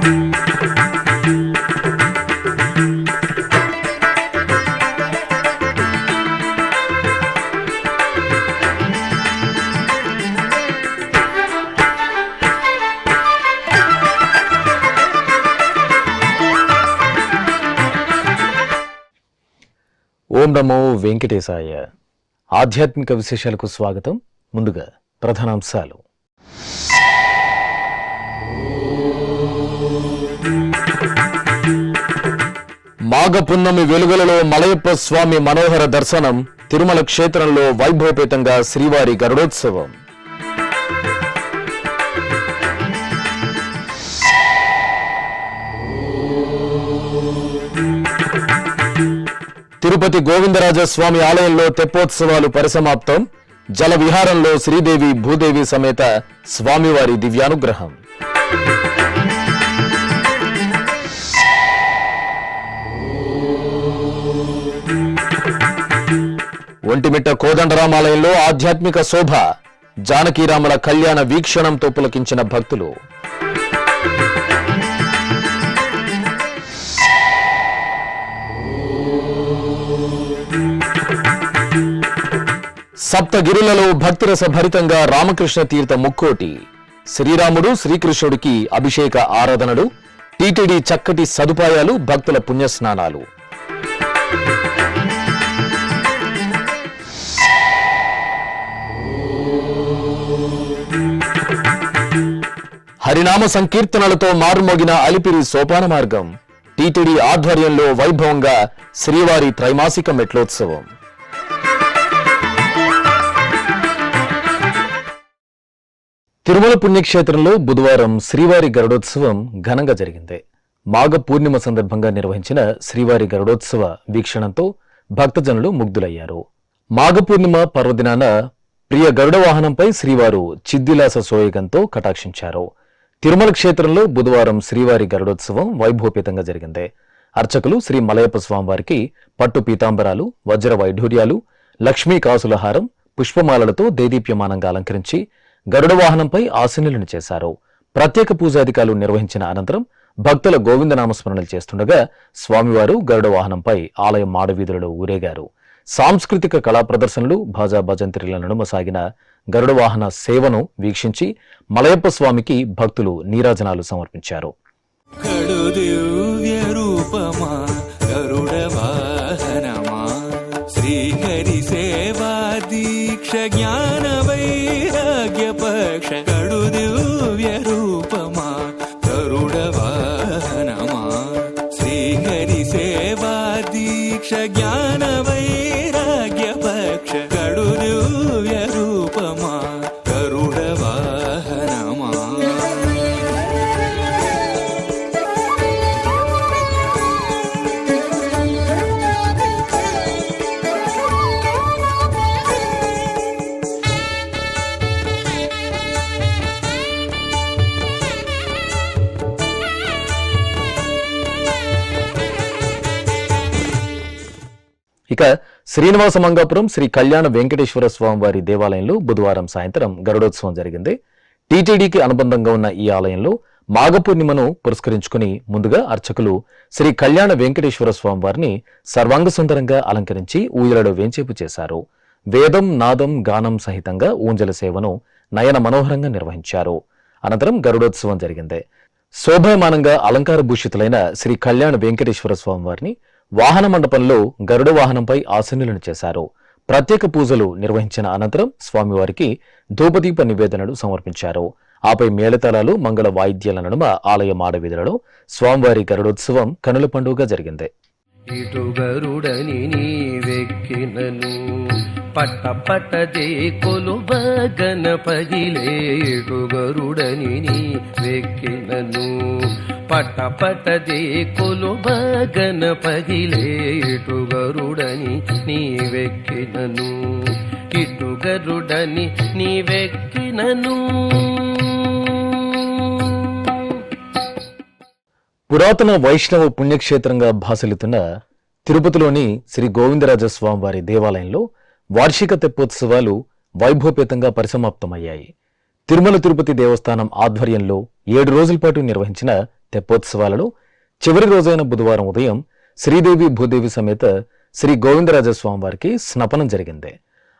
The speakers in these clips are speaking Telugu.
ఓం నమో వెంకటేశాయ. ఆధ్యాత్మిక విశేషాలకు స్వాగతం. ముందుగా ప్రధానాంశాలు. మాఘ పున్నమి వెలుగులలో మలయప్ప స్వామి మనోహర దర్శనం. తిరుమల క్షేత్రంలో వైభవపేతంగా శ్రీవారి గరుడోత్సవం. తిరుపతి గోవిందరాజస్వామి ఆలయంలో తెప్పోత్సవాలు పరిసమాప్తం. జల విహారంలో శ్రీదేవి భూదేవి సమేత స్వామివారి దివ్యానుగ్రహం. ఒంటిమిట్ట కోదండరామాలయంలో ఆధ్యాత్మిక శోభ. జానకీరాముల కళ్యాణ వీక్షణంతో పులకించిన భక్తులు. సప్తగిరులలో భక్తిరస భరితంగా రామకృష్ణ తీర్థ ముక్కోటి. శ్రీరాముడు శ్రీకృష్ణుడికి అభిషేక ఆరాధనలు. టీటీడీ చక్కటి సదుపాయాలు, భక్తుల పుణ్యస్నానాలు. హరినామ సంకీర్తనలతో మారుమోగిన అలిపిరి సోపాన మార్గం. టీటీడీ ఆధ్వర్యంలో వైభవంగా శ్రీవారి త్రైమాసిక మెట్లోత్సవం. తిరుమల పుణ్యక్షేత్రంలో బుధవారం శ్రీవారి గరుడోత్సవం ఘనంగా జరిగింది. మాఘ పూర్ణిమ సందర్భంగా నిర్వహించిన శ్రీవారి గరుడోత్సవ వీక్షణంతో భక్తజనులు ముగ్ధులయ్యారు. మాఘ పూర్ణిమ పర్వదినాన ప్రియ గరుడ వాహనంపై శ్రీవారు చిద్విలాస సోయగంతో కటాక్షించారు. తిరుమల క్షేత్రంలో బుధవారం శ్రీవారి గరుడోత్సవం వైభవపేతంగా జరిగింది. అర్చకులు శ్రీ మలయప్ప స్వామివారికి పట్టు పీతాంబరాలు, వజ్ర వైఢూర్యాలు, లక్ష్మీ కాసులహారం, పుష్పమాలలతో దేదీప్యమానంగా అలంకరించి గరుడ వాహనంపై ఆసీనులను చేశారు. ప్రత్యేక పూజాధికారులు నిర్వహించిన అనంతరం భక్తుల గోవిందనామస్మరణలు చేస్తుండగా స్వామివారు గరుడ వాహనంపై ఆలయం మాడవీధులలో ఊరేగారు. సాంస్కృతిక కళా ప్రదర్శనలు, భాజా భజంత్రీల నడుమ సాగిన గరుడ వాహన సేవను వీక్షించి మలయప్ప స్వామికి భక్తులు నీరాజనాలు సమర్పించారు. శ్రీహరి సేవా దీక్ష జ్ఞాన వైరాగ్య పక్ష కడు దివ్య రూపమా గరుడ వాహనమా. శ్రీహరి సేవా దీక్ష జ్ఞాన వైరాగ్య పక్ష కడు దివ్య రూపమా గరుడ వాహనమా. ఇక శ్రీనివాస మంగాపురం శ్రీ కళ్యాణ వెంకటేశ్వర స్వామివారి దేవాలయంలో బుధవారం సాయంత్రం గరుడోత్సవం జరిగింది. టీటీడీకి అనుబంధంగా ఉన్న ఈ ఆలయంలో మాఘ పూర్ణిమను పురస్కరించుకుని ముందుగా అర్చకులు శ్రీ కళ్యాణ వెంకటేశ్వర స్వామివారిని సర్వాంగ సుందరంగా అలంకరించి ఊయలలో వేంచేపు చేశారు. వేదం, నాదం, గానం సహితంగా ఊంజల సేవను నయన మనోహరంగా నిర్వహించారు. అనంతరం గరుడోత్సవం జరిగింది. శోభాయమానంగా అలంకార భూషితులైన శ్రీ కళ్యాణ వెంకటేశ్వర స్వామివారిని వాహన మండపంలో గరుడ వాహనంపై ఆసీనులను చేశారు. ప్రత్యేక పూజలు నిర్వహించిన అనంతరం స్వామివారికి ధూపదీప నివేదనలు సమర్పించారు. ఆపై మేళతాళాలు, మంగళ వాయిద్యాల నడుమ ఆలయ మాడవీధులలో స్వామివారి గరుడోత్సవం కనుల పండుగగా జరిగింది. ఇటు గరుడని నీవెక్కినను పట్ట పట్టదే కొలువ గణపదిలే. ఇటు గరుడని నీవెక్కినను పట్ట పట్టదే కొలువ గణపదిలే. ఇటు గరుడని నీవెక్కినను ఇటు గరుడని నీవెక్కినను. పురాతన వైష్ణవ పుణ్యక్షేత్రంగా భాసలుతున్న తిరుపతిలోని శ్రీ గోవిందరాజస్వామి వారి దేవాలయంలో వార్షిక తెప్పోత్సవాలు వైభవపేతంగా పరిసమాప్తమయ్యాయి. తిరుమల తిరుపతి దేవస్థానం ఆధ్వర్యంలో 7 రోజుల పాటు నిర్వహించిన తెప్పోత్సవాలలో చివరి రోజైన బుధవారం ఉదయం శ్రీదేవి భూదేవి సమేత శ్రీ గోవిందరాజస్వామివారికి స్నపనం జరిగింది.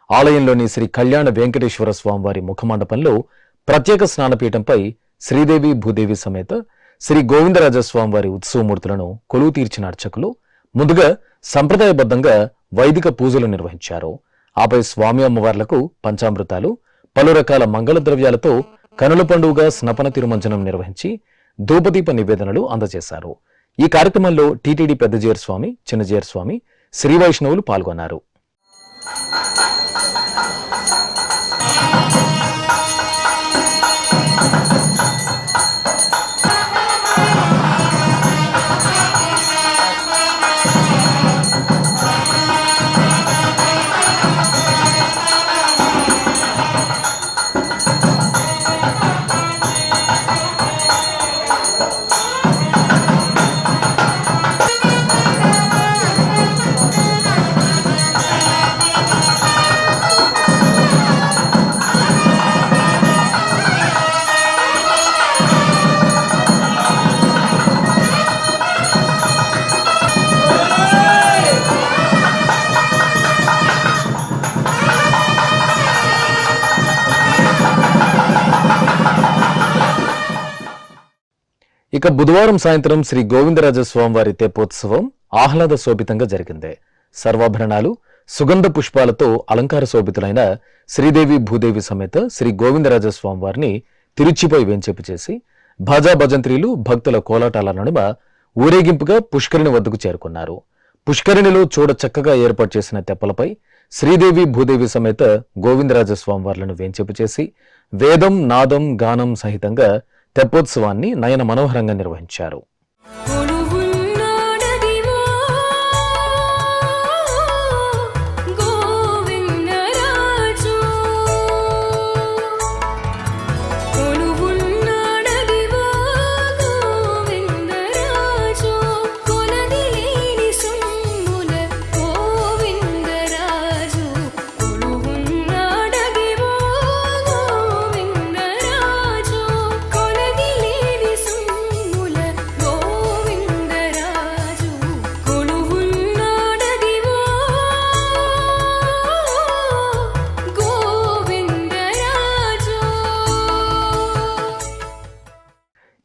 ఆలయంలోని శ్రీ కళ్యాణ వెంకటేశ్వర స్వామివారి ముఖమండపంలో ప్రత్యేక స్నానపీఠంపై శ్రీదేవి భూదేవి సమేత శ్రీ గోవిందరాజస్వామివారి ఉత్సవమూర్తులను కొలువు తీర్చిన అర్చకులు ముందుగా సంప్రదాయబద్ధంగా వైదిక పూజలు నిర్వహించారు. ఆపై స్వామి అమ్మవార్లకు పంచామృతాలు, పలు రకాల మంగళ ద్రవ్యాలతో కనుల పండుగగా స్నపన తిరుమంజనం నిర్వహించి ధూపదీప నివేదనలు అందజేశారు. ఈ కార్యక్రమంలో టీటీడీ పెద్దజీయర్ స్వామి, చిన్నజీయర్ స్వామి, శ్రీ వైష్ణవులు పాల్గొన్నారు. ఇక బుధవారం సాయంత్రం శ్రీ గోవిందరాజస్వామివారి తెప్పోత్సవం ఆహ్లాద శోభితంగా జరిగింది. సర్వాభరణాలు, సుగంధ పుష్పాలతో అలంకార శోభితులైన శ్రీదేవి భూదేవి సమేత శ్రీ గోవిందరాజస్వామివారిని తిరుచిపై వేంచేపు చేసి భాజా భజంత్రీలు, భక్తుల కోలాటాల నడుమ ఊరేగింపుగా పుష్కరిణి వద్దకు చేరుకున్నారు. పుష్కరిణిలో చూడ చక్కగా ఏర్పాటు చేసిన తెప్పలపై శ్రీదేవి భూదేవి సమేత గోవిందరాజస్వామివార్లను వేంచేపు చేసి వేదం, నాదం, గానం సహితంగా తెప్పోత్సవాన్ని నయన మనోహరంగా నిర్వహించారు.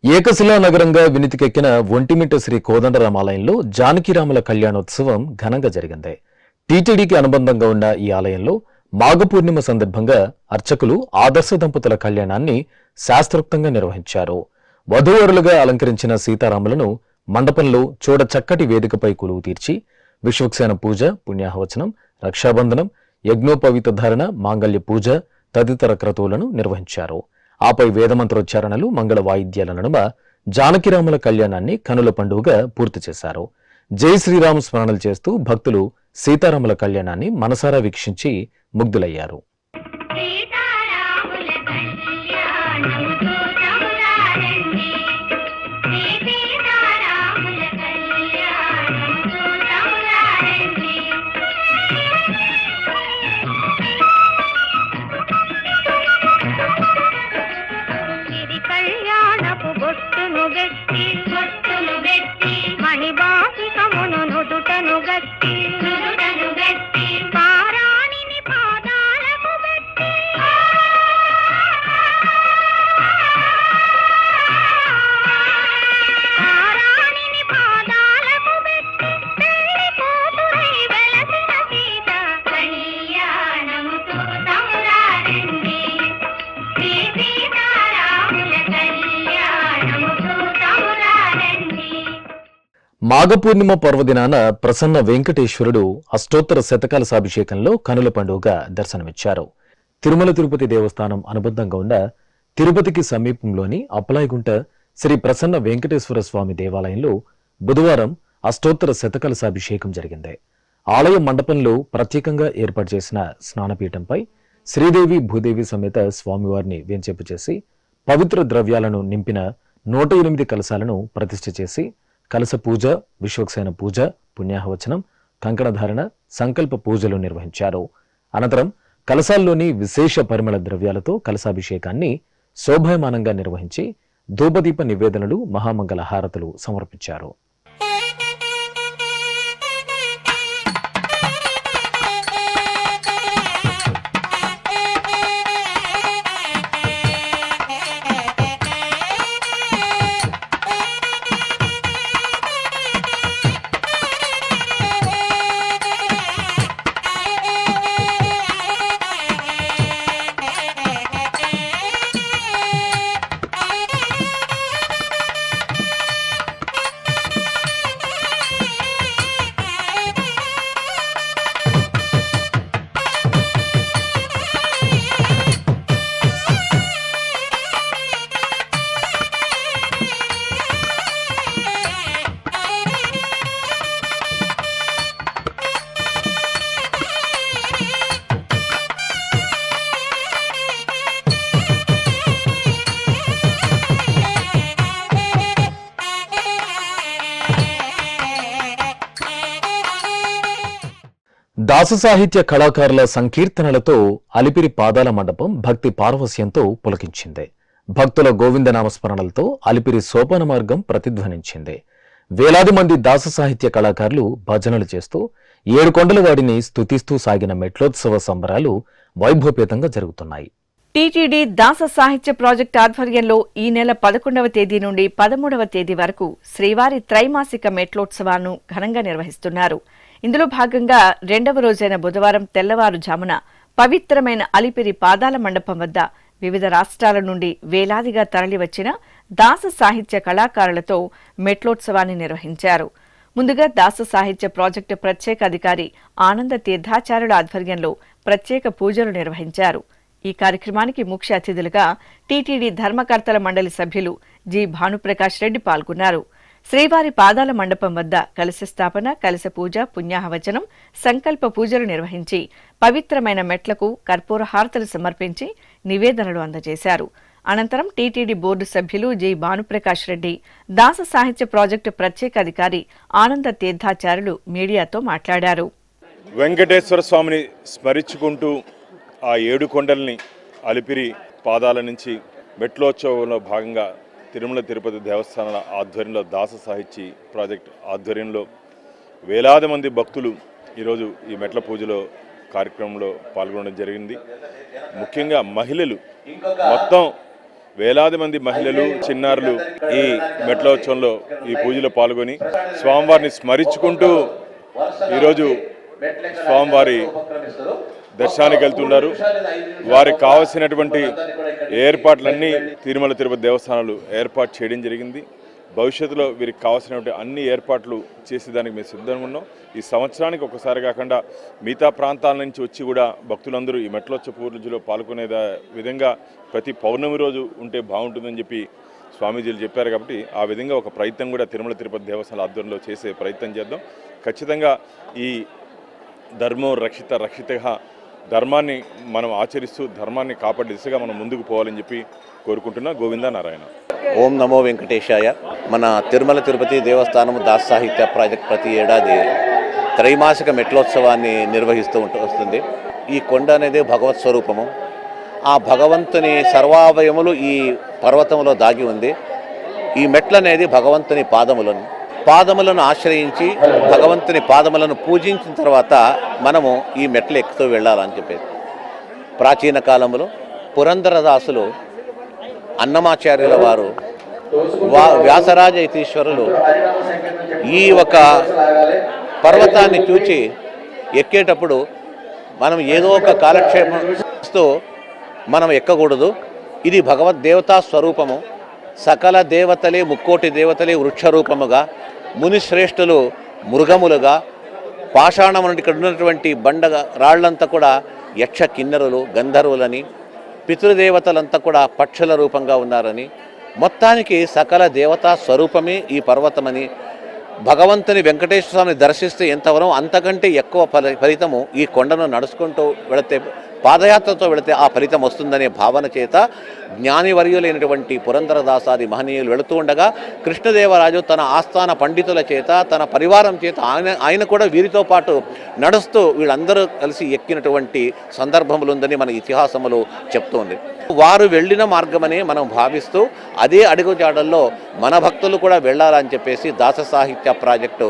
ఏకశిలా నగరంగా వినితికెక్కిన ఒంటిమిట్ట శ్రీ కోదండరామాలయంలో జానకిరాముల కళ్యాణోత్సవం ఘనంగా జరిగింది. టీటీడీకి అనుబంధంగా ఉన్న ఈ ఆలయంలో మాఘ పూర్ణిమ సందర్భంగా అర్చకులు ఆదర్శ దంపతుల కళ్యాణాన్ని శాస్త్రోక్తంగా నిర్వహించారు. వధూవరులుగా అలంకరించిన సీతారాములను మండపంలో చూడ చక్కటి వేదికపై కొలువు తీర్చి విశ్వక్సేన పూజ, పుణ్యాహవచనం, రక్షాబంధనం, యజ్ఞోపవీత ధారణ, మాంగళ్య పూజ తదితర క్రతువులను నిర్వహించారు. ఆపై వేదమంత్రోచ్చారణలు, మంగళ వాయిద్యాల నడుమ జానకిరాముల కళ్యాణాన్ని కనుల పండుగగా పూర్తి చేశారు. జై శ్రీరామ్ స్మరణలు చేస్తూ భక్తులు సీతారాముల కళ్యాణాన్ని మనసారా వీక్షించి ముగ్ధులయ్యారు. మాఘ పూర్ణిమ పర్వదినాన ప్రసన్న వెంకటేశ్వరుడు అష్టోత్తర శతకాలసాభిషేకంలో కనుల పండుగగా దర్శనమిచ్చారు. తిరుమల తిరుపతి దేవస్థానం అనుబంధంగా ఉన్న తిరుపతికి సమీపంలోని అప్పలాయగుంట శ్రీ ప్రసన్న వెంకటేశ్వర స్వామి దేవాలయంలో బుధవారం అష్టోత్తర శతకాలసాభిషేకం జరిగింది. ఆలయ మండపంలో ప్రత్యేకంగా ఏర్పాటు చేసిన స్నానపీఠంపై శ్రీదేవి భూదేవి సమేత స్వామివారిని వేంచేపు చేసి పవిత్ర ద్రవ్యాలను నింపిన 108 కలశాలను ప్రతిష్ఠ చేసి కలశ పూజ, విశ్వక్సేన పూజ, పుణ్యాహవచనం, కంకణధారణ, సంకల్ప పూజలు నిర్వహించారు. అనంతరం కలశాల్లోని విశేష పరిమళ ద్రవ్యాలతో కలశాభిషేకాన్ని శోభాయమానంగా నిర్వహించి ధూపదీప నివేదనలు, మహామంగళ హారతులు సమర్పించారు. దాస సాహిత్య కళాకారుల సంకీర్తనలతో అలిపిరి పాదాల మండపం భక్తి పారవస్యంతో పులకించింది. భక్తుల గోవిందనామస్మరణలతో అలిపిరి సోపాన మార్గం ప్రతిధ్వనించింది. వేలాది మంది దాస సాహిత్య కళాకారులు భజనలు చేస్తూ ఏడుకొండల వాడిని స్తుతిస్తూ సాగిన మెట్లోత్సవ సంబరాలు వైభవపేతంగా జరుగుతున్నాయి. టీటీడీ దాస సాహిత్య ప్రాజెక్టు ఆధ్వర్యంలో ఈ నెల 11వ తేదీ నుండి 13వ తేదీ వరకు శ్రీవారి త్రైమాసిక మెట్లోత్సవాలను ఘనంగా నిర్వహిస్తున్నారు. ఇందులో భాగంగా 2వ రోజైన బుధవారం తెల్లవారుజామున పవిత్రమైన అలిపిరి పాదాల మండపం వద్ద వివిధ రాష్ట్రాల నుండి వేలాదిగా తరలివచ్చిన దాస సాహిత్య కళాకారులతో మెట్లోత్సవాన్ని నిర్వహించారు. ముందుగా దాస సాహిత్య ప్రాజెక్టు ప్రత్యేక అధికారి ఆనంద తీర్థాచార్యుల ఆధ్వర్యంలో ప్రత్యేక పూజలు నిర్వహించారు. ఈ కార్యక్రమానికి ముఖ్య అతిథులుగా టీటీడీ ధర్మకర్తల మండలి సభ్యులు జి భానుప్రకాష్ రెడ్డి పాల్గొన్నారు. శ్రీవారి పాదాల మండపం వద్ద కలశ స్థాపన, కలశ పూజ, పుణ్యాహవచనం, సంకల్ప పూజలు నిర్వహించి పవిత్రమైన మెట్లకు కర్పూర హారతలు సమర్పించి నివేదనలు అందజేశారు. అనంతరం టీటీడీ బోర్డు సభ్యులు జి భానుప్రకాష్ రెడ్డి, దాస సాహిత్య ప్రాజెక్టు ప్రత్యేక అధికారి ఆనంద తీర్థాచార్యులు మీడియాతో మాట్లాడారు. వెంకటేశ్వర స్వామిని స్మరించుకుంటూ ఆ 7 కొండల్ని అలిపిరి పాదాల నుంచి మెట్లోత్సవంలో భాగంగా తిరుమల తిరుపతి దేవస్థానాల ఆధ్వర్యంలో దాస సాహిత్య ప్రాజెక్ట్ ఆధ్వర్యంలో వేలాది మంది భక్తులు ఈరోజు ఈ మెట్ల పూజలో కార్యక్రమంలో పాల్గొనడం జరిగింది. ముఖ్యంగా మహిళలు, మొత్తం వేలాది మంది మహిళలు, చిన్నారులు ఈ మెట్లోత్సవంలో ఈ పూజలో పాల్గొని స్వామివారిని స్మరించుకుంటూ ఈరోజు స్వామివారి దర్శనానికి వెళ్తున్నారు. వారికి కావలసినటువంటి ఏర్పాట్లన్నీ తిరుమల తిరుపతి దేవస్థానాలు ఏర్పాటు చేయడం జరిగింది. భవిష్యత్తులో వీరికి కావాల్సినటువంటి అన్ని ఏర్పాట్లు చేసేదానికి మేము సిద్ధంగా ఉన్నాం. ఈ సంవత్సరానికి ఒకసారి కాకుండా మిగతా ప్రాంతాల నుంచి వచ్చి కూడా భక్తులందరూ ఈ మెట్లోత్సవ పూజలో పాల్గొనే విధంగా ప్రతి పౌర్ణమి రోజు ఉంటే బాగుంటుందని చెప్పి స్వామీజీలు చెప్పారు. కాబట్టి ఆ విధంగా ఒక ప్రయత్నం కూడా తిరుమల తిరుపతి దేవస్థానాల ఆధ్వర్యంలో చేసే ప్రయత్నం చేద్దాం. ఖచ్చితంగా ఈ ధర్మం రక్షితగా ధర్మాన్ని మనం ఆచరిస్తూ ధర్మాన్ని కాపాడే దిశగా మనం ముందుకు పోవాలని చెప్పి కోరుకుంటున్నా. గోవిందా నారాయణ. ఓం నమో వెంకటేశాయ. మన తిరుమల తిరుపతి దేవస్థానం దాస సాహిత్య ప్రాజెక్ట్ ప్రతి ఏడాది త్రైమాసిక మెట్లోత్సవాన్ని నిర్వహిస్తూ వస్తుంది. ఈ కొండ అనేది భగవత్ స్వరూపము. ఆ భగవంతుని సర్వావయములు ఈ పర్వతంలో దాగి ఉంది. ఈ మెట్లు అనేది భగవంతుని పాదములను ఆశ్రయించి భగవంతుని పాదములను పూజించిన తర్వాత మనము ఈ మెట్లు ఎక్కుతూ వెళ్ళాలని చెప్పేది. ప్రాచీన కాలంలో పురంధరదాసులు, అన్నమాచార్యుల వారు, వ్యాసరాజ యతీశ్వరులు ఈ ఒక పర్వతాన్ని చూచి ఎక్కేటప్పుడు మనం ఏదో ఒక కాలక్షేపంతో మనం ఎక్కకూడదు. ఇది భగవద్దేవతా స్వరూపము. సకల దేవతలే, ముక్కోటి దేవతలే వృక్షరూపముగా, మునిశ్రేష్ఠులు మృగములుగా, పాషాణం నుండి ఇక్కడ ఉన్నటువంటి బండగా రాళ్లంతా కూడా యక్ష కిన్నరులు, గంధర్వులని, పితృదేవతలంతా కూడా పక్షుల రూపంగా ఉన్నారని, మొత్తానికి సకల దేవతా స్వరూపమే ఈ పర్వతమని, భగవంతుని వెంకటేశ్వర స్వామిని దర్శిస్తే ఎంతవరం అంతకంటే ఎక్కువ ఫలితము ఈ కొండను నడుచుకుంటూ వెళితే పాదయాత్రతో వెళితే ఆ ఫలితం వస్తుందనే భావన చేత జ్ఞానివర్యులైనటువంటి పురంధరదాసాది మహనీయులు వెళుతూ ఉండగా కృష్ణదేవరాజు తన ఆస్థాన పండితుల చేత తన పరివారం చేత ఆయన కూడా వీరితో పాటు నడుస్తూ వీళ్ళందరూ కలిసి ఎక్కినటువంటి సందర్భములు ఉందని మన ఇతిహాసములు చెప్తోంది. వారు వెళ్ళిన మార్గమనే మనం భావిస్తూ అదే అడుగుజాడల్లో మన భక్తులు కూడా వెళ్ళాలని చెప్పేసి దాస సాహిత్య ప్రాజెక్టు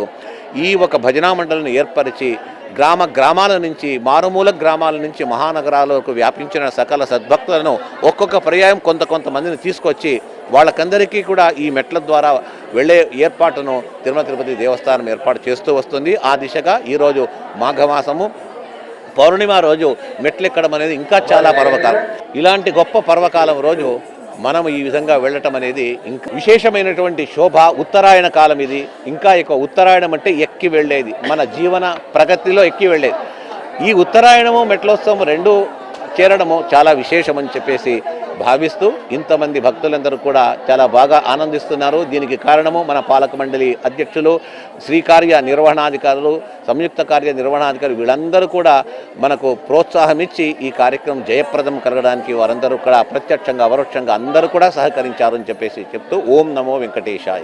ఈ ఒక భజనా మండలిని ఏర్పరిచి గ్రామాల నుంచి మారుమూల గ్రామాల నుంచి మహానగరాలకు వ్యాపించిన సకల సద్భక్తులను ఒక్కొక్క పర్యాయం కొంతమందిని తీసుకొచ్చి వాళ్ళకందరికీ కూడా ఈ మెట్ల ద్వారా వెళ్ళే ఏర్పాటును తిరుమల తిరుపతి దేవస్థానం ఏర్పాటు చేస్తూ వస్తుంది. ఆ దిశగా ఈరోజు మాఘమాసము పౌర్ణిమ రోజు మెట్లెక్కడం అనేది ఇంకా చాలా పర్వకాలం. ఇలాంటి గొప్ప పర్వకాలం రోజు మనం ఈ విధంగా వెళ్ళటం అనేది ఇంకా విశేషమైనటువంటి శోభ. ఉత్తరాయణ కాలం ఇది. ఇంకా ఎక్కువ ఉత్తరాయణం అంటే ఎక్కి వెళ్ళేది, మన జీవన ప్రగతిలో ఎక్కి వెళ్ళేది. ఈ ఉత్తరాయణము మెట్లోత్సవం రెండు చేరడము చాలా విశేషమని చెప్పేసి భావిస్తూ ఇంతమంది భక్తులందరూ కూడా చాలా బాగా ఆనందిస్తున్నారు. దీనికి కారణము మన పాలక మండలి అధ్యక్షులు, శ్రీకార్య నిర్వహణాధికారులు, సంయుక్త కార్య నిర్వహణాధికారులు వీళ్ళందరూ కూడా మనకు ప్రోత్సాహం ఇచ్చి ఈ కార్యక్రమం జయప్రదం కలగడానికి వారందరూ కూడా ప్రత్యక్షంగా పరోక్షంగా అందరూ కూడా సహకరించారని చెప్పేసి చెప్తూ ఓం నమో వెంకటేశాయ.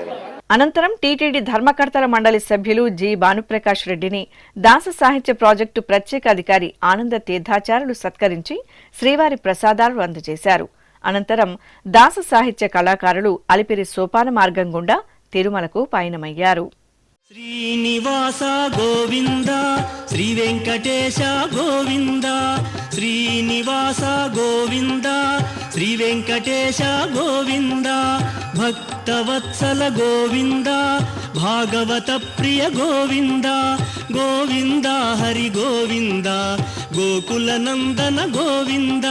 అనంతరం టీటీడీ ధర్మకర్తల మండలి సభ్యులు జి భానుప్రకాష్ రెడ్డిని దాస సాహిత్య ప్రాజెక్టు ప్రత్యేక అధికారి ఆనంద తీర్థాచార్యులు సత్కరించి శ్రీవారి ప్రసాదాలు అందజేశారు. అనంతరం దాస సాహిత్య కళాకారులు అలిపిరి సోపాన మార్గం గుండా తిరుమలకు పయనమయ్యారు. శ్రీనివాస గోవింద శ్రీ వెంకటేశ గోవింద, శ్రీనివాస గోవింద శ్రీ వెంకటేశ గోవింద, భక్తవత్సల గోవింద భాగవత ప్రియ గోవింద, గోవింద హరి గోవింద గోకుల నందన గోవింద.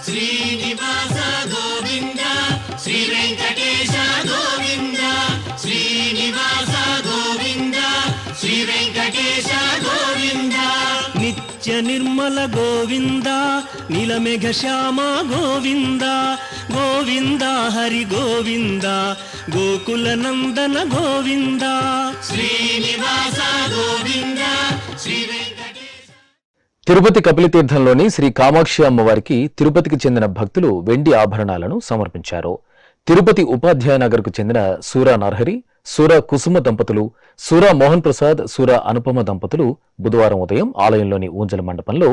శ్రీనివాస గోవింద శ్రీ వెంకటేశ గోవింద, శ్రీనివాస గోవింద శ్రీ వెంకటేశ గోవింద, నిత్య నిర్మల గోవింద నీలమేఘ శ్యామ గోవింద, గోవింద హరి గోవింద గోకుల నందన గోవింద. శ్రీనివాస గోవింద శ్రీ వెంకటేశ. తిరుపతి కపిలతీర్థంలోని శ్రీ కామాక్షి అమ్మవారికి తిరుపతికి చెందిన భక్తులు వెండి ఆభరణాలను సమర్పించారు. తిరుపతి ఉపాధ్యాయ నగర్కు చెందిన సూరా నర్హరి, సూరా కుసుమ దంపతులు, సూరా మోహన్ ప్రసాద్, సూరా అనుపమ దంపతులు బుధవారం ఉదయం ఆలయంలోని ఊంజల మండపంలో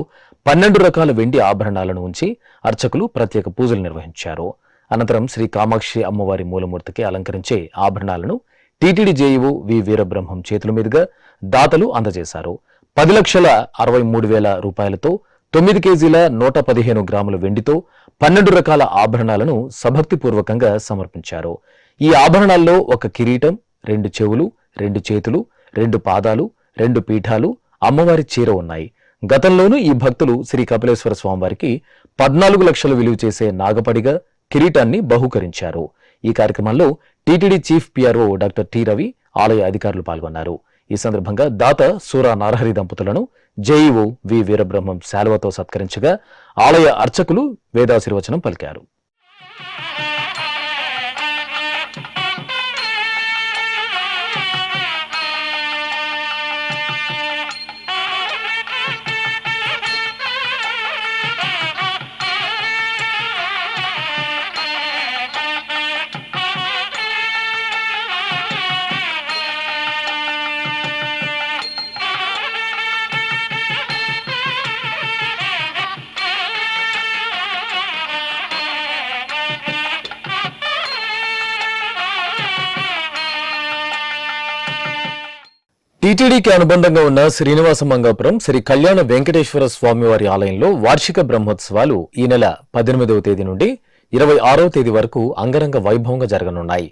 12 రకాల వెండి ఆభరణాలను ఉంచి అర్చకులు ప్రత్యేక పూజలు నిర్వహించారు. అనంతరం శ్రీ కామాక్షి అమ్మవారి మూలమూర్తికి అలంకరించే ఆభరణాలను టీటీడీ జేఈఓ వి వీరబ్రహ్మం చేతుల మీదుగా దాతలు అందజేశారు. 10,63,000 రూపాయలతో 9 కేజీల 115 గ్రాముల వెండితో 12 రకాల ఆభరణాలను సభక్తిపూర్వకంగా సమర్పించారు. ఈ ఆభరణాల్లో ఒక కిరీటం, 2 చెవులు, 2 చేతులు, 2 పాదాలు, 2 పీఠాలు, అమ్మవారి చీర ఉన్నాయి. గతంలోనూ ఈ భక్తులు శ్రీ కపిలేశ్వర స్వామివారికి 14 లక్షలు విలువ చేసే నాగపడిగ కిరీటాన్ని బహూకరించారు. ఈ కార్యక్రమంలో TTD chief PRO doctor T Ravi, ఆలయ అధికారులు పాల్గొన్నారు. ఈ సందర్భంగా దాత సూరా నరహరి దంపతులను జేఈఓ వి వీరబ్రహ్మం శాలువతో సత్కరించగా ఆలయ అర్చకులు వేదాశీర్వచనం పలికారు. టీటీడీకి అనుబంధంగా ఉన్న శ్రీనివాస మంగాపురం శ్రీ కళ్యాణ వెంకటేశ్వర స్వామివారి ఆలయంలో వార్షిక బ్రహ్మోత్సవాలు ఈ నెల 18వ తేదీ నుండి 26వ తేదీ వరకు అంగరంగ వైభవంగా జరగనున్నాయి.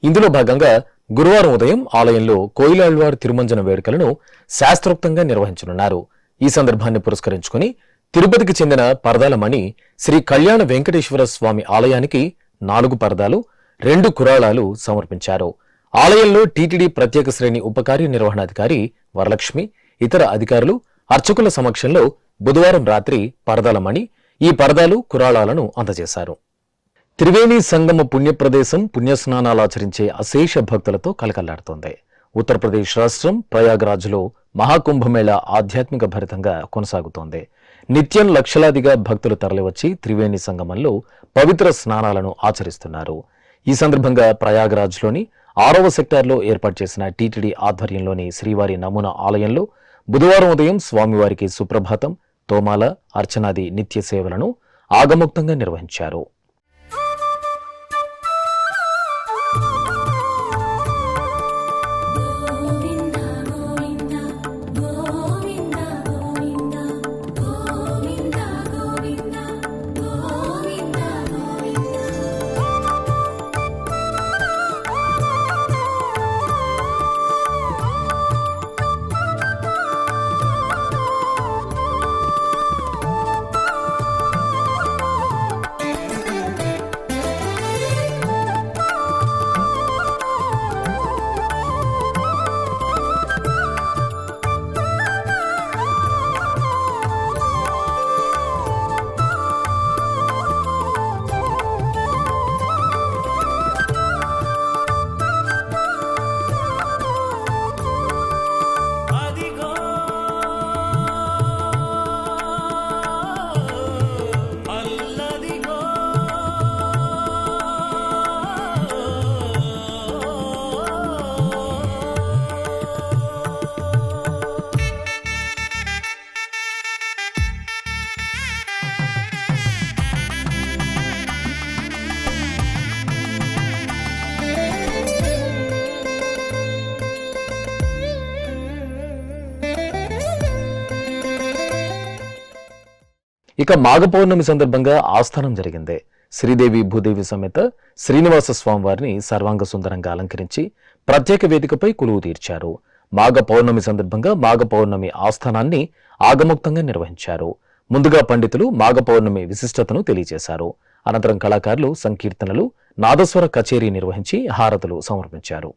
ఇందులో భాగంగా గురువారం ఉదయం ఆలయంలో కోయిలాళ్వార్ తిరుమంజన వేడుకలను శాస్త్రోక్తంగా నిర్వహించనున్నారు. ఈ సందర్భాన్ని పురస్కరించుకుని తిరుపతికి చెందిన పరదాలమణి శ్రీ కళ్యాణ వెంకటేశ్వర స్వామి ఆలయానికి 4 పరదాలు, 2 కురాళాలు సమర్పించారు. ఆలయంలో టీటీడీ ప్రత్యేక శ్రేణి ఉపకార్య నిర్వహణాధికారి వరలక్ష్మి, ఇతర అధికారులు అర్చకుల సమక్షంలో బుధవారం రాత్రి పరదాలమణి ఈ పరదాలు, కురాళాలను అందజేశారు. త్రివేణి సంగమ పుణ్యప్రదేశం పుణ్యస్నానాలాచరించే అశేష భక్తులతో కలకల్లాడుతోంది. ఉత్తరప్రదేశ్ రాష్ట్రం ప్రయాగ్రాజ్లో మహాకుంభమేళా ఆధ్యాత్మిక భరితంగా కొనసాగుతోంది. నిత్యం లక్షలాదిగా భక్తులు తరలివచ్చి త్రివేణి సంగమంలో పవిత్ర స్నానాలను ఆచరిస్తున్నారు. ఈ సందర్భంగా ప్రయాగ్రాజ్లోని 6వ సెక్టార్లో ఏర్పాటు చేసిన టీటీడీ ఆధ్వర్యంలోని శ్రీవారి నమూనా ఆలయంలో బుధవారం ఉదయం స్వామివారికి సుప్రభాతం, తోమాల, అర్చనాది నిత్య సేవలను ఆగమోక్తంగా నిర్వహించారు. అదిగో అల్లదిగో ఇక మాఘ పౌర్ణమి సందర్భంగా ఆస్థానం జరిగింది. శ్రీదేవి భూదేవి సమేత శ్రీనివాస స్వామివారిని సర్వాంగ సుందరంగా అలంకరించి ప్రత్యేక వేదికపై కొలువు తీర్చారు. మాఘ పౌర్ణమి సందర్భంగా మాఘ పౌర్ణమి ఆస్థానాన్ని ఆగమోక్తంగా నిర్వహించారు. ముందుగా పండితులు మాఘ పౌర్ణమి విశిష్టతను తెలియజేశారు. అనంతరం కళాకారులు సంకీర్తనలు, నాదస్వర కచేరీ నిర్వహించి హారతులు సమర్పించారు.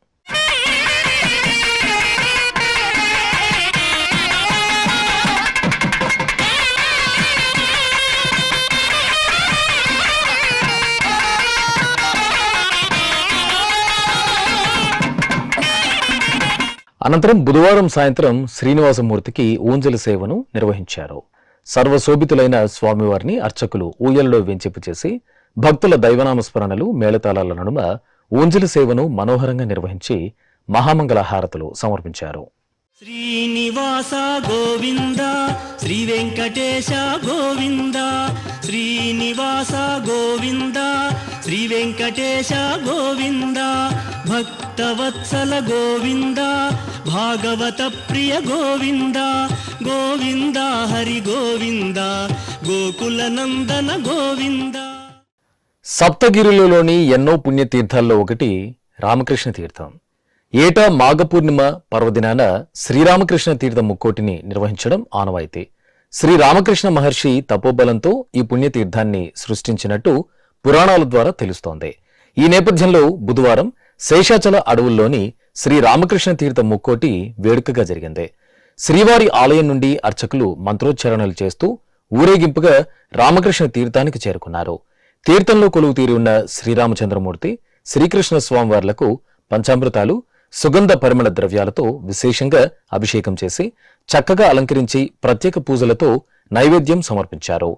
అనంతరం బుధవారం సాయంత్రం శ్రీనివాసమూర్తికి ఊంజలి సేవను నిర్వహించారు. సర్వశోభితులైన స్వామివారిని అర్చకులు ఊయలలో వెంచింపు చేసి భక్తుల దైవనామస్మరణలు, మేళతాళాల నడుమ ఊంజలి సేవను మనోహరంగా నిర్వహించి మహామంగళ హారతులు సమర్పించారు. శ్రీనివాస గోవింద శ్రీ వెంకటేశ గోవింద శ్రీనివాస గోవింద శ్రీ వెంకటేశ గోవింద భక్తవత్సల గోవింద భాగవత ప్రియ గోవింద గోవింద హరి గోవింద గోకుల నందన గోవింద. సప్తగిరులలోని ఎన్నో పుణ్యతీర్థాల్లో ఒకటి రామకృష్ణ తీర్థం. ఏటా మాఘ పూర్ణిమ పర్వదినాన శ్రీరామకృష్ణ తీర్థ ముక్కోటిని నిర్వహించడం ఆనవాయితీ. శ్రీరామకృష్ణ మహర్షి తపోబలంతో ఈ పుణ్యతీర్థాన్ని సృష్టించినట్టు పురాణాల ద్వారా తెలుస్తోంది. ఈ నేపథ్యంలో బుధవారం శేషాచల అడవుల్లోని శ్రీరామకృష్ణ తీర్థ ముక్కోటి వేడుకగా జరిగింది. శ్రీవారి ఆలయం నుండి అర్చకులు మంత్రోచ్చారణలు చేస్తూ ఊరేగింపుగా రామకృష్ణ తీర్థానికి చేరుకున్నారు. తీర్థంలో కొలువు తీరి ఉన్న శ్రీరామచంద్రమూర్తి, శ్రీకృష్ణ స్వామివార్లకు పంచామృతాలు, సుగంధ పరిమళ ద్రవ్యాలతో విశేషంగా అభిషేకం చేసి చక్కగా అలంకరించి ప్రత్యేక పూజలతో నైవేద్యం సమర్పించారు.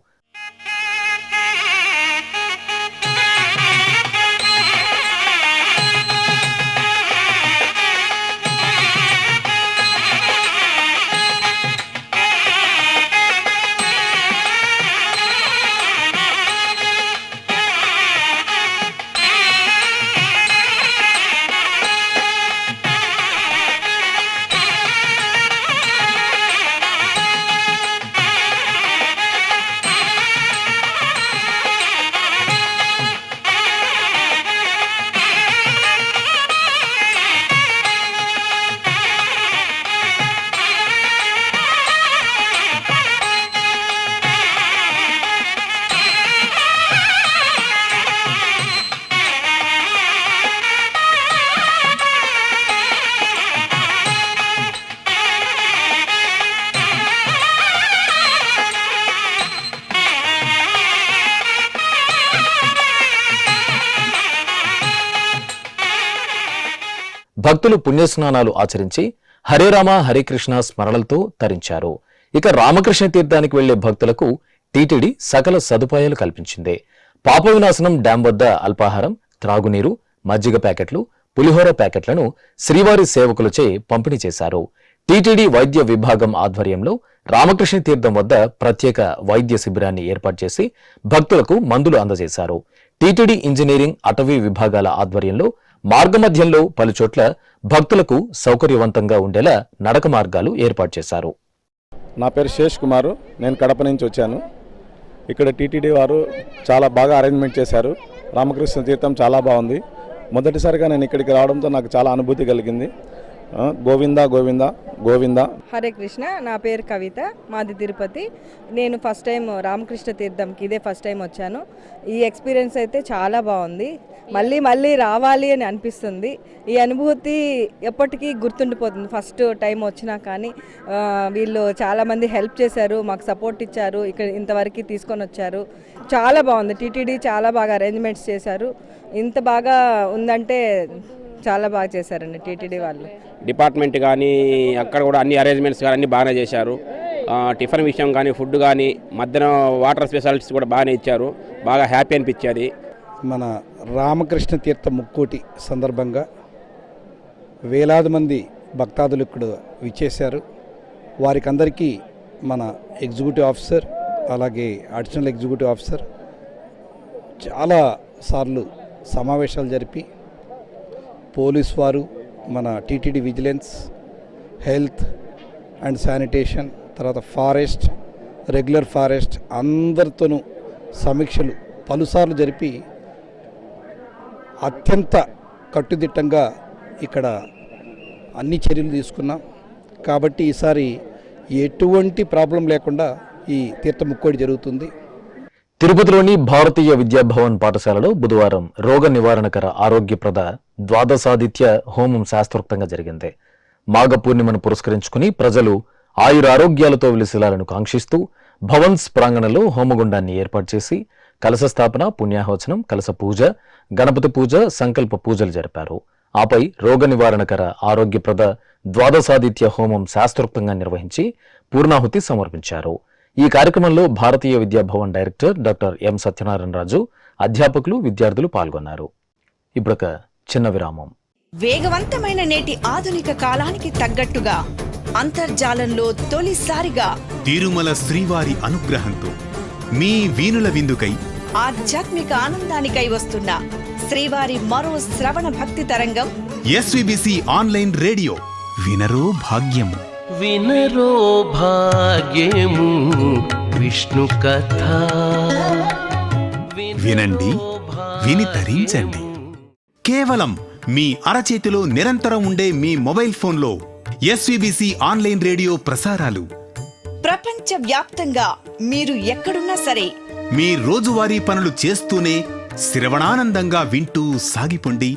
భక్తులు పుణ్యస్నానాలు ఆచరించి హరే రామ హరే కృష్ణ స్మరణలతో తరించారు. ఇక రామకృష్ణ తీర్థానికి వెళ్లే భక్తులకు టీటీడీ సకల సదుపాయాలు కల్పించింది. పాప వినాశనం డ్యాం వద్ద అల్పాహారం, త్రాగునీరు, మజ్జిగ ప్యాకెట్లు, పులిహోర ప్యాకెట్లను శ్రీవారి సేవకులచే పంపిణీ చేశారు. టీటీడీ వైద్య విభాగం ఆధ్వర్యంలో రామకృష్ణ తీర్థం వద్ద ప్రత్యేక వైద్య శిబిరాన్ని ఏర్పాటు చేసి భక్తులకు మందులు అందజేశారు. టీటీడీ ఇంజనీరింగ్, అటవీ విభాగాల ఆధ్వర్యంలో మార్గమధ్యంలో పలుచోట్ల భక్తులకు సౌకర్యవంతంగా ఉండేలా నడక మార్గాలు ఏర్పాటు చేశారు. నా పేరు శేష్ కుమారు, నేను కడప నుంచి వచ్చాను. ఇక్కడ టీటీడీ వారు చాలా బాగా అరేంజ్మెంట్ చేశారు. రామకృష్ణ తీర్థం చాలా బాగుంది. మొదటిసారిగా నేను ఇక్కడికి రావడంతో నాకు చాలా అనుభూతి కలిగింది. గోవింద గోవింద గోవింద. హరే కృష్ణ. నా పేరు కవిత, మాది తిరుపతి. నేను ఫస్ట్ టైం రామకృష్ణ తీర్థంకి ఇదే ఫస్ట్ టైం వచ్చాను. ఈ ఎక్స్పీరియన్స్ అయితే చాలా బాగుంది. మళ్ళీ మళ్ళీ రావాలి అని అనిపిస్తుంది. ఈ అనుభూతి ఎప్పటికీ గుర్తుండిపోతుంది. ఫస్ట్ టైం వచ్చినా కానీ వీళ్ళు చాలామంది హెల్ప్ చేశారు, మాకు సపోర్ట్ ఇచ్చారు, ఇక్కడ ఇంతవరకు తీసుకొని వచ్చారు. చాలా బాగుంది. టీటీడీ చాలా బాగా అరేంజ్మెంట్స్ చేశారు. ఇంత బాగా ఉందంటే చాలా బాగా చేశారండి టీటీడీ వాళ్ళు. డిపార్ట్మెంట్ కానీ అక్కడ కూడా అన్ని అరేంజ్మెంట్స్ కానీ అన్నీ బాగానే చేశారు. టిఫిన్ విషయం కానీ, ఫుడ్ కానీ, మధ్యాహ్నం వాటర్ స్పెషాలిటీస్ కూడా బాగానే ఇచ్చారు. బాగా హ్యాపీ అనిపించేది. మన రామకృష్ణ తీర్థ ముక్కోటి సందర్భంగా వేలాది మంది భక్తాదులు ఇక్కడ విచ్చేశారు. వారికి అందరికీ మన ఎగ్జిక్యూటివ్ ఆఫీసర్, అలాగే అడిషనల్ ఎగ్జిక్యూటివ్ ఆఫీసర్ చాలా సార్లు సమావేశాలు జరిపి పోలీస్ వారు, మన TTD vigilance, health and sanitation, తర్వాత ఫారెస్ట్, రెగ్యులర్ ఫారెస్ట్ అందరితోనూ సమీక్షలు పలుసార్లు జరిపి అత్యంత కట్టుదిట్టంగా ఇక్కడ అన్ని చర్యలు తీసుకున్నాం. కాబట్టి ఈసారి ఎటువంటి ప్రాబ్లం లేకుండా ఈ తీర్థ ముక్కోడి జరుగుతుంది. తిరుపతిలోని భారతీయ విద్యాభవన్ పాఠశాలలో బుధవారం రోగ నివారణకర ఆరోగ్యప్రద ద్వాదశాదిత్య హోమం శాస్త్రోక్తంగా జరిగింది. మాఘ పూర్ణిమను పురస్కరించుకుని ప్రజలు ఆయురారోగ్యాలతో విలసిల్లాలను కాంక్షిస్తూ భవన్స్ ప్రాంగణంలో హోమగుండాన్ని ఏర్పాటు చేసి కలశ స్థాపన, పుణ్యాహవచనం, కలశ పూజ, గణపతి పూజ, సంకల్ప పూజలు జరిపారు. ఆపై రోగ నివారణకర ఆరోగ్యప్రద ద్వాదశాదిత్య హోమం శాస్త్రోక్తంగా నిర్వహించి పూర్ణాహుతి సమర్పించారు. ఈ కార్యక్రమంలో Bharatiya Vidya Bhavan director doctor M Satyanarayana Raju, అధ్యాపకులు, విద్యార్థులు పాల్గొన్నారు. ఇప్పుడొక చిన్న విరామం. వేగవంతమైన నేటి ఆధునిక కాలానికి తగ్గట్టుగా అంతర్జాలంలో తొలిసారిగా తిరుమల శ్రీవారి అనుగ్రహంతో మీ వీనుల విందుకై ఆధ్యాత్మిక ఆనందానికై వస్తున్న శ్రీవారి మరో శ్రవణ భక్తి తరంగం ఎస్విబిసి ఆన్లైన్ రేడియో. వినరో భాగ్యము, వినరో భాగ్యము విష్ణు కథ. వినండి, విని తరించండి. కేవలం మీ అరచేతిలో నిరంతరం ఉండే మీ మొబైల్ ఫోన్లో ఎస్విబిసి ఆన్లైన్ రేడియో ప్రసారాలు ప్రపంచ వ్యాప్తంగా మీరు ఎక్కడున్నా సరే మీ రోజువారీ పనులు చేస్తూనే శ్రవణానందంగా వింటూ సాగిపోండి.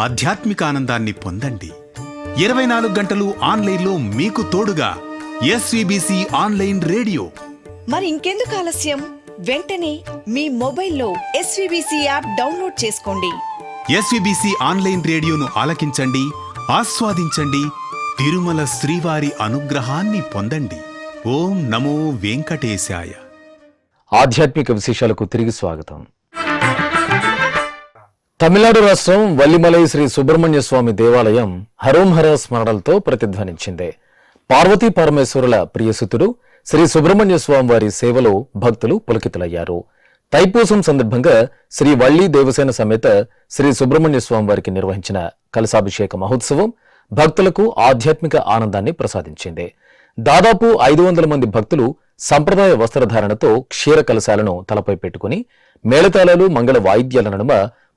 ఆధ్యాత్మిక ఆనందాన్ని పొందండి. 24 గంటలు ఆన్లైన్లో మీకు తోడుగా ఎస్విబిసి ఆన్లైన్ రేడియో. మరి ఇంకెందుకు ఆలస్యం? వెంటనే మీ మొబైల్లో ఎస్విబిసి యాప్ డౌన్లోడ్ చేసుకోండి. ఎస్విబిసి ఆన్లైన్ రేడియోను ఆలకించండి, ఆస్వాదించండి. తిరుమల శ్రీవారి అనుగ్రహాన్ని పొందండి. ఓం నమో వెంకటేశాయ. ఆధ్యాత్మిక విశేషాలకు తిరిగి స్వాగతం. తమిళనాడు రాష్ట్రం వల్లిమలై శ్రీ సుబ్రహ్మణ్య స్వామి దేవాలయం హరోంహర స్మరణలతో ప్రతిధ్వనించింది. పార్వతీ పరమేశ్వరుల ప్రియసుతుడు శ్రీ సుబ్రహ్మణ్య స్వామి వారి సేవలో భక్తులు పులకితులయ్యారు. తైపూసం సందర్భంగా శ్రీ వల్లి దేవసేన సమేత శ్రీ సుబ్రహ్మణ్య స్వామి వారికి నిర్వహించిన కలశాభిషేక మహోత్సవం భక్తులకు ఆధ్యాత్మిక ఆనందాన్ని ప్రసాదించింది. దాదాపు 500 మంది భక్తులు సంప్రదాయ వస్త్రధారణతో క్షీర కలశాలను తలపై పెట్టుకుని మేళతాళాలు, మంగళ వాయిద్యాల నడుమ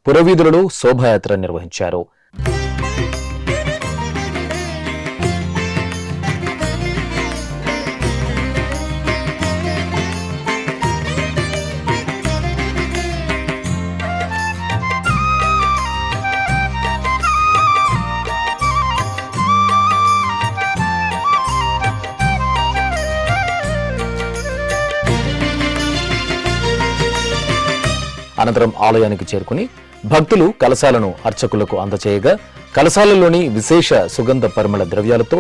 పురవీధులలో శోభాయాత్ర నిర్వహించారు. అనంతరం ఆలయానికి చేరుకుని భక్తులు కలశాలను అర్చకులకు అందచేయగా కలశాలలోని విశేష సుగంధ పరిమళ ద్రవ్యాలతో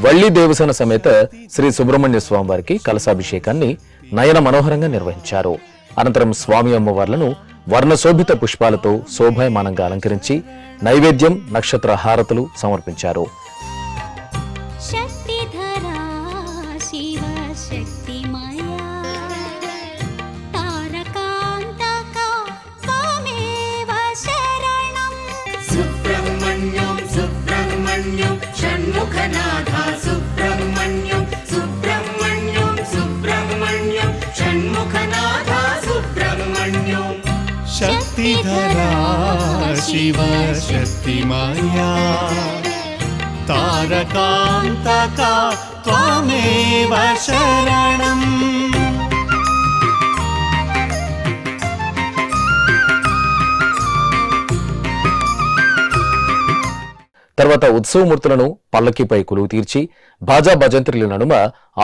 వల్లి దేవసేన సమేత శ్రీ సుబ్రహ్మణ్య స్వామి వారికి కలశాభిషేకాన్ని నయన మనోహరంగా నిర్వహించారు. అనంతరం స్వామి అమ్మవార్లను వర్ణశోభిత పుష్పాలతో శోభాయమానంగా అలంకరించి నైవేద్యం, నక్షత్ర హారతులు సమర్పించారు. శక్తిధరా శివ శక్తి మాయా తారకాంతకా త్వమేవ శరణం. తర్వాత ఉత్సవమూర్తులను పల్లకీపై కొలువు తీర్చి బాజా భజంత్రుల నడుమ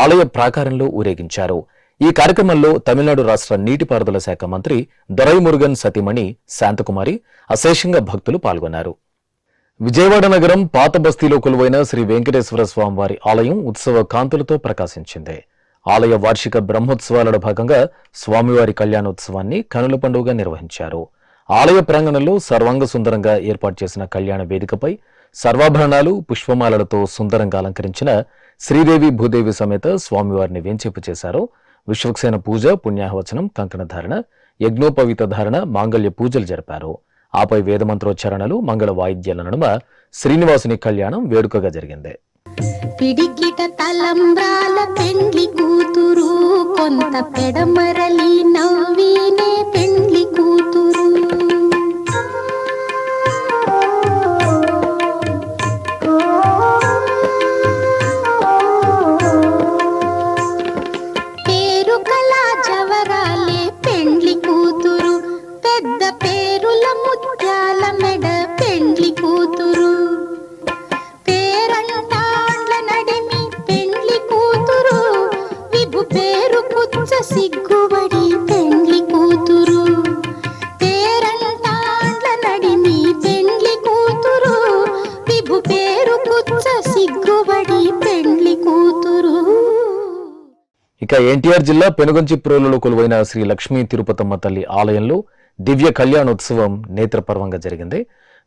ఆలయ ప్రాకారంలో ఊరేగించారు. ఈ కార్యక్రమంలో తమిళనాడు రాష్ట్ర నీటిపారుదల శాఖ మంత్రి దొరైమురుగన్ సతీమణి శాంతకుమారి అశేషంగా భక్తులు పాల్గొన్నారు. విజయవాడ నగరం పాత బస్తీలో కొలువైన శ్రీ వెంకటేశ్వర స్వామివారి ఆలయం ఉత్సవ కాంతులతో ప్రకాశించింది. ఆలయ వార్షిక బ్రహ్మోత్సవాలలో భాగంగా స్వామివారి కళ్యాణోత్సవాన్ని కనుల పండుగగా నిర్వహించారు. ఆలయ ప్రాంగణంలో సర్వాంగ సుందరంగా ఏర్పాటు చేసిన కళ్యాణ వేదికపై సర్వాభరణాలు, పుష్పమాలలతో సుందరంగా అలంకరించిన శ్రీదేవి భూదేవి సమేత స్వామివారిని వేంచేపు చేశారు. విశ్వక్సేన పూజ, పుణ్యాహవచనం, కంకణధారణ, యజ్ఞోపవీత ధారణ, మాంగళ్య పూజలు జరిపారు. ఆపై వేదమంత్రోచ్చారణలు, మంగళ వాయిద్యాల నడుమ శ్రీనివాసుని కళ్యాణం వేడుకగా జరిగింది. పిడికిట తలంబ్రాల పెండ్లి కూతురు, కొంత పెడమరలి నవ్వినే పెండ్లి కూతురు. ఇక ఎన్టీఆర్ జిల్లా పెనుగంచిప్రోలులో కొలువైన శ్రీ లక్ష్మీ తిరుపతమ్మ తల్లి ఆలయంలో దివ్య కళ్యాణోత్సవం నేత్రపర్వంగా జరిగింది.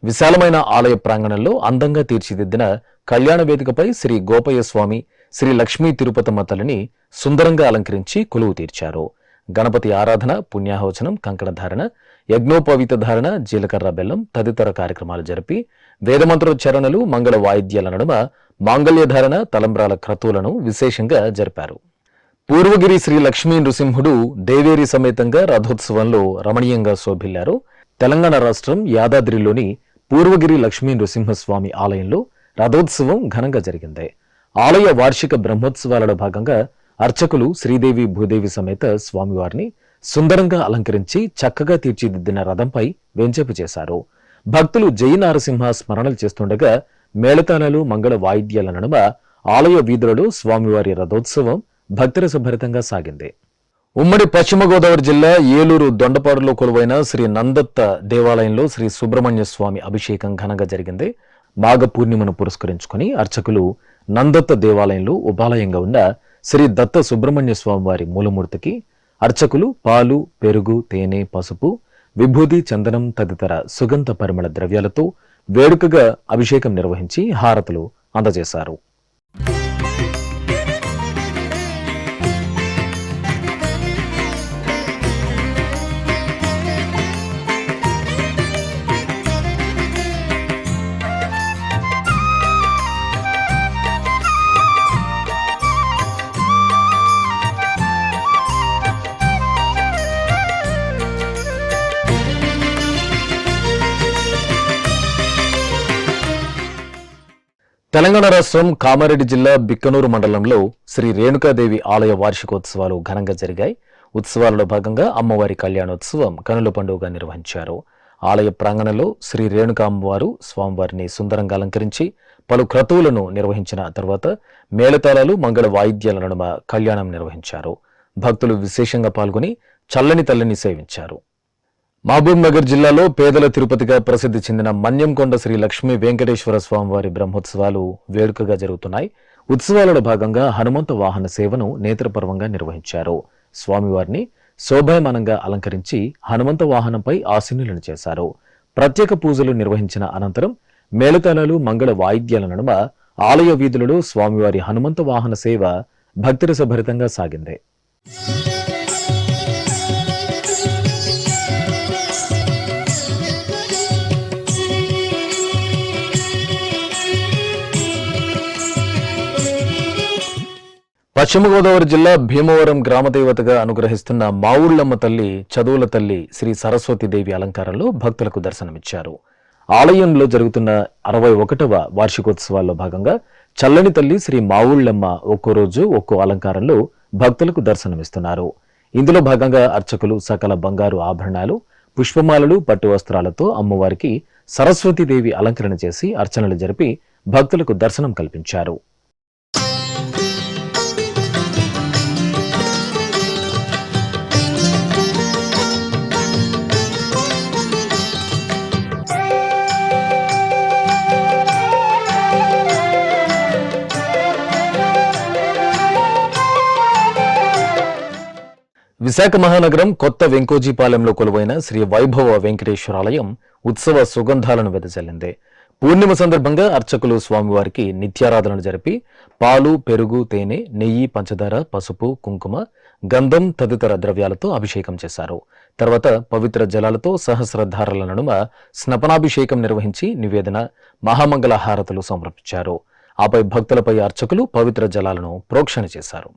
విశాలమైన ఆలయ ప్రాంగణంలో అందంగా తీర్చిదిద్దిన కళ్యాణ వేదికపై శ్రీ గోపయ్య స్వామి, శ్రీ లక్ష్మీ తిరుపతమ్మ తల్లిని సుందరంగా అలంకరించి కొలువు తీర్చారు. గణపతి ఆరాధన, పుణ్యాహవచనం, కంకణధారణ, యజ్ఞోపవీత ధారణ, జీలకర్ర బెల్లం తదితర కార్యక్రమాలు జరిపి వేదమంత్రోచ్చారణలు, మంగళ వాయిద్యాల నడుమ మాంగళ్యధారణ, తలంబ్రాల క్రతువులను విశేషంగా జరిపారు. పూర్వగిరి శ్రీ లక్ష్మీ నృసింహుడు దేవేరి సమేతంగా రథోత్సవంలో రమణీయంగా శోభిల్లారు. తెలంగాణ రాష్ట్రం యాదాద్రిలోని పూర్వగిరి లక్ష్మీ నృసింహస్వామి ఆలయంలో రథోత్సవం ఘనంగా జరిగింది. ఆలయ వార్షిక బ్రహ్మోత్సవాలలో భాగంగా అర్చకులు శ్రీదేవి భూదేవి సమేత స్వామివారిని సుందరంగా అలంకరించి చక్కగా తీర్చిదిద్దిన రథంపై వెంచేపు చేశారు. భక్తులు జై నారసింహ స్మరణలు చేస్తుండగా మేళతాళాలు, మంగళ వాయిద్యాల నడుమ ఆలయ వీధులలో స్వామివారి రథోత్సవం భక్తిరసభరితంగా సాగింది. ఉమ్మడి పశ్చిమ గోదావరి జిల్లా ఏలూరు దొండపాడులో కొలువైన శ్రీ నందత్త దేవాలయంలో శ్రీ సుబ్రహ్మణ్య స్వామి అభిషేకం ఘనంగా జరిగింది. మాఘ పూర్ణిమను పురస్కరించుకుని అర్చకులు నందత్త దేవాలయంలో ఉపాలయంగా ఉన్న శ్రీ దత్త సుబ్రహ్మణ్య స్వామి వారి మూలమూర్తికి అర్చకులు పాలు, పెరుగు, తేనె, పసుపు, విభూది, చందనం తదితర సుగంధ పరిమళ ద్రవ్యాలతో వేడుకగా అభిషేకం నిర్వహించి హారతులు అందజేశారు. తెలంగాణ రాష్ట్రం కామారెడ్డి జిల్లా బిక్కనూరు మండలంలో శ్రీ రేణుకాదేవి ఆలయ వార్షికోత్సవాలు ఘనంగా జరిగాయి. ఉత్సవాలలో భాగంగా అమ్మవారి కళ్యాణోత్సవం కనుల పండుగగా నిర్వహించారు. ఆలయ ప్రాంగణంలో శ్రీ రేణుకా అమ్మవారు స్వామివారిని సుందరంగా అలంకరించి పలు క్రతువులను నిర్వహించిన తర్వాత మేళతాళాలు, మంగళ వాయిద్యాల నడుమ కళ్యాణం నిర్వహించారు. భక్తులు విశేషంగా పాల్గొని చల్లని తల్లిని సేవించారు. మహబూబ్ నగర్ జిల్లాలో పేదల తిరుపతిగా ప్రసిద్ధి చెందిన మన్యంకొండ శ్రీ లక్ష్మీ వెంకటేశ్వర స్వామివారి బ్రహ్మోత్సవాలు వేడుకగా జరుగుతున్నాయి. ఉత్సవాలలో భాగంగా హనుమంత వాహన సేవను నేత్రపర్వంగా నిర్వహించారు. స్వామివారిని శోభాయమానంగా అలంకరించి హనుమంత వాహనంపై ఆసీనులను చేశారు. ప్రత్యేక పూజలు నిర్వహించిన అనంతరం మేళతాళాలు, మంగళ వాయిద్యాల నడుమ ఆలయ వీధులలో స్వామివారి హనుమంత వాహన సేవ భక్తిరసభరితంగా సాగింది. పశ్చిమ గోదావరి జిల్లా భీమవరం గ్రామదేవతగా అనుగ్రహిస్తున్న మావుళ్లమ్మ తల్లి, చదువుల తల్లి శ్రీ సరస్వతీదేవి అలంకారంలో భక్తులకు దర్శనమిచ్చారు. ఆలయంలో జరుగుతున్న 61వ వార్షికోత్సవాల్లో భాగంగా చల్లని తల్లి శ్రీ మావుళ్లమ్మ ఒక్కో రోజు ఒక్కో అలంకారంలో భక్తులకు దర్శనమిస్తున్నారు. ఇందులో భాగంగా అర్చకులు సకల బంగారు ఆభరణాలు, పుష్పమాలలు, పట్టు వస్త్రాలతో అమ్మవారికి సరస్వతీదేవి అలంకరణ చేసి అర్చనలు జరిపి భక్తులకు దర్శనం కల్పించారు. విశాఖ మహానగరం కొత్త వెంకోజీపాలెంలో కొలువైన శ్రీ వైభవ వెంకటేశ్వరాలయం ఉత్సవ సుగంధాలను వెదజల్లింది. పూర్ణిమ సందర్భంగా అర్చకులు స్వామివారికి నిత్యారాధనలు జరిపి పాలు, పెరుగు, తేనె, నెయ్యి, పంచదార, పసుపు, కుంకుమ, గంధం తదితర ద్రవ్యాలతో అభిషేకం చేశారు. తర్వాత పవిత్ర జలాలతో సహస్రధారల నడుమ స్నపనాభిషేకం నిర్వహించి నివేదన, మహామంగళ హారతులు సమర్పించారు. ఆపై భక్తులపై అర్చకులు పవిత్ర జలాలను ప్రోక్షణ చేశారు.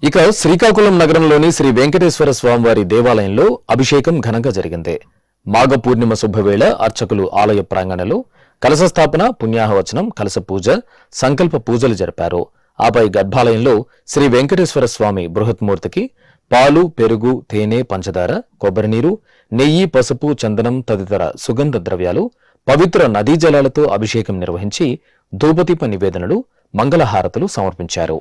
ఇక శ్రీకాకుళం నగరంలోని శ్రీ వెంకటేశ్వర స్వామివారి దేవాలయంలో అభిషేకం ఘనంగా జరిగింది. మాఘ పూర్ణిమ శుభవేళ అర్చకులు ఆలయ ప్రాంగణంలో కలశ స్థాపన, పుణ్యాహవచనం, కలశ పూజ, సంకల్ప పూజలు జరిపారు. ఆపై గర్భాలయంలో శ్రీ వెంకటేశ్వర స్వామి బృహత్మూర్తికి పాలు, పెరుగు, తేనె, పంచదార, కొబ్బరి నీరు, నెయ్యి, పసుపు, చందనం తదితర సుగంధ ద్రవ్యాలు, పవిత్ర నదీ జలాలతో అభిషేకం నిర్వహించి ధూపదీప నివేదనలు, మంగళహారతులు సమర్పించారు.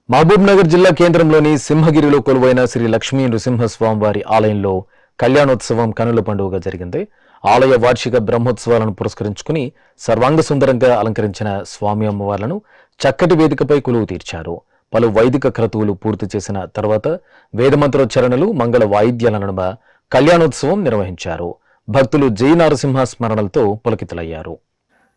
మహబూబ్ నగర్ జిల్లా కేంద్రంలోని సింహగిరిలో కొలువైన శ్రీ లక్ష్మీ నృసింహస్వామివారి ఆలయంలో కళ్యాణోత్సవం కనుల పండుగగా జరిగింది. ఆలయ వార్షిక బ్రహ్మోత్సవాలను పురస్కరించుకుని సర్వాంగ సుందరంగా అలంకరించిన స్వామి అమ్మవార్లను చక్కటి వేదికపై కొలువు తీర్చారు. పలు వైదిక క్రతువులు పూర్తి చేసిన తర్వాత వేదమంత్రోచ్చరణలు, మంగళ వాయిద్యాల నడుమ కళ్యాణోత్సవం నిర్వహించారు. భక్తులు జై నారసింహ స్మరణలతో పులకితులయ్యారు.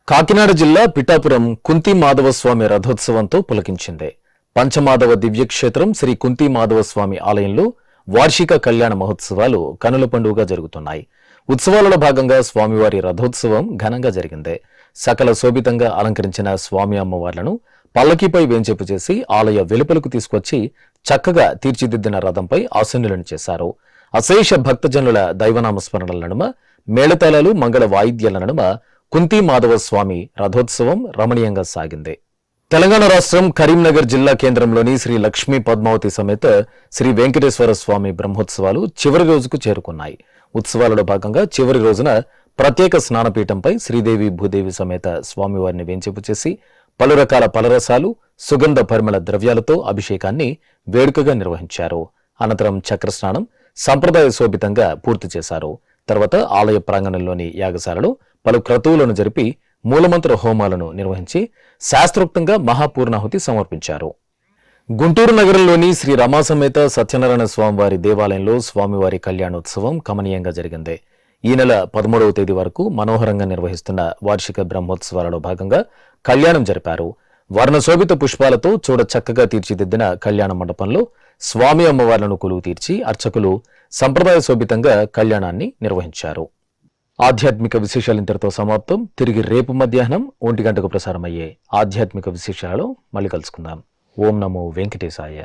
కాకినాడ జిల్లా పిఠాపురం కుంతి మాధవస్వామి రథోత్సవంతో పులకించింది. పంచమాధవ దివ్యక్షేత్రం శ్రీ కుంతి మాధవస్వామి ఆలయంలో వార్షిక కళ్యాణ మహోత్సవాలు కనుల పండుగగా జరుగుతున్నాయి. ఉత్సవాలలో భాగంగా స్వామివారి రథోత్సవం ఘనంగా జరిగింది. సకల శోభితంగా అలంకరించిన స్వామి అమ్మవార్లను పల్లకీపై వేంచేపు చేసి ఆలయ వెలుపలకు తీసుకొచ్చి చక్కగా తీర్చిదిద్దిన రథంపై ఆసీనులను చేశారు. అశేష భక్తజనుల దైవనామ స్మరణల నడుమ, మేళతాళాలు, మంగళ వాయిద్యాల నడుమ కుంతి మాధవస్వామి రథోత్సవం రమణీయంగా సాగింది. తెలంగాణ రాష్ట్రం కరీంనగర్ జిల్లా కేంద్రంలోని శ్రీ లక్ష్మీ పద్మావతి సమేత శ్రీ వెంకటేశ్వర స్వామి బ్రహ్మోత్సవాలు చివరి రోజుకు చేరుకున్నాయి. ఉత్సవాలలో భాగంగా చివరి రోజున ప్రత్యేక స్నానపీఠంపై శ్రీదేవి భూదేవి సమేత స్వామివారిని వేంచేపు చేసి పలు రకాల పలరసాలు, సుగంధ పరిమళ ద్రవ్యాలతో అభిషేకాన్ని వేడుకగా నిర్వహించారు. అనంతరం చక్రస్నానం సంప్రదాయ శోభితంగా పూర్తి చేశారు. తర్వాత ఆలయ ప్రాంగణంలోని యాగశాలలో పలు క్రతువులను జరిపి మూలమంత్ర హోమాలను నిర్వహించి శాస్త్రోక్తంగా మహాపూర్ణాహుతి సమర్పించారు. గుంటూరు నగరంలోని శ్రీ రమాసమేత సత్యనారాయణ స్వామివారి దేవాలయంలో స్వామివారి కళ్యాణోత్సవం కమనీయంగా జరిగింది. ఈ నెల 13వ తేదీ వరకు మనోహరంగా నిర్వహిస్తున్న వార్షిక బ్రహ్మోత్సవాలలో భాగంగా కళ్యాణం జరిపారు. వర్ణశోభిత పుష్పాలతో చూడ చక్కగా తీర్చిదిద్దిన కళ్యాణ మండపంలో స్వామి అమ్మవార్లను కొలువు తీర్చి అర్చకులు సంప్రదాయ శోభితంగా కళ్యాణాన్ని నిర్వహించారు. ఆధ్యాత్మిక విశేషాలు ఇంతటితో సమాప్తం. తిరిగి రేపు మధ్యాహ్నం 1 గంటకు ప్రసారమయ్యే ఆధ్యాత్మిక విశేషాలలో మళ్ళీ కలుసుకుందాం. ఓం నమో వెంకటేశాయ.